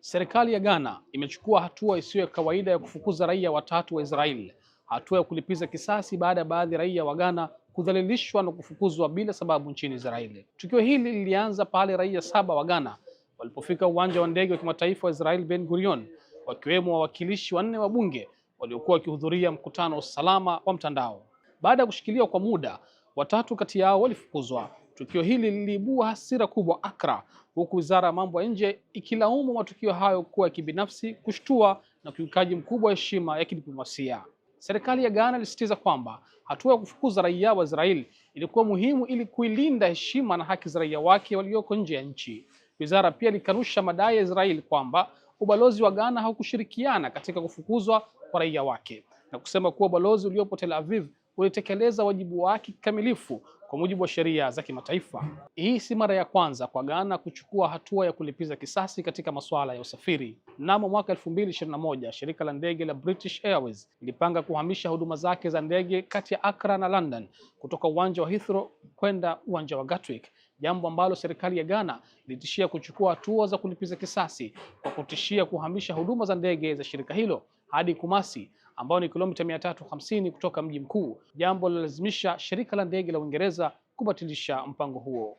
Serikali ya Ghana imechukua hatua isiyo ya kawaida ya kufukuza raia watatu wa Israeli, hatua ya kulipiza kisasi baada ya baadhi ya raia wa Ghana kudhalilishwa na kufukuzwa bila sababu nchini Israeli. Tukio hili lilianza pale raia 7 wa Ghana walipofika uwanja wa ndege wa kimataifa wa Israel Ben Gurion, wakiwemo wawakilishi 4 wa bunge waliokuwa wakihudhuria mkutano wa usalama wa mtandao. Baada ya kushikiliwa kwa muda, watatu kati yao walifukuzwa. Tukio hili liliibua hasira kubwa Accra, huku wizara ya mambo ya nje ikilaumu matukio hayo kuwa ya kibinafsi, kushtua na ukiukaji mkubwa wa heshima ya kidiplomasia. Serikali ya Ghana ilisisitiza kwamba hatua ya kufukuza raia wa Israeli ilikuwa muhimu ili kuilinda heshima na haki za raia wake walioko nje ya nchi. Wizara pia ilikanusha madai ya Israeli kwamba ubalozi wa Ghana haukushirikiana katika kufukuzwa kwa raia wake na kusema kuwa ubalozi uliopo Tel Aviv ulitekeleza wajibu wake kikamilifu kwa mujibu wa sheria za kimataifa. Hii si mara ya kwanza kwa Ghana kuchukua hatua ya kulipiza kisasi katika masuala ya usafiri. Mnamo mwaka 2021, shirika la ndege la British Airways lilipanga kuhamisha huduma zake za ndege kati ya Accra na London kutoka uwanja wa Heathrow kwenda uwanja wa Gatwick, jambo ambalo serikali ya Ghana ilitishia kuchukua hatua za kulipiza kisasi kwa kutishia kuhamisha huduma za ndege za shirika hilo hadi Kumasi, ambao ni kilomita 350 kutoka mji mkuu, jambo lilolazimisha shirika la ndege la Uingereza kubatilisha mpango huo.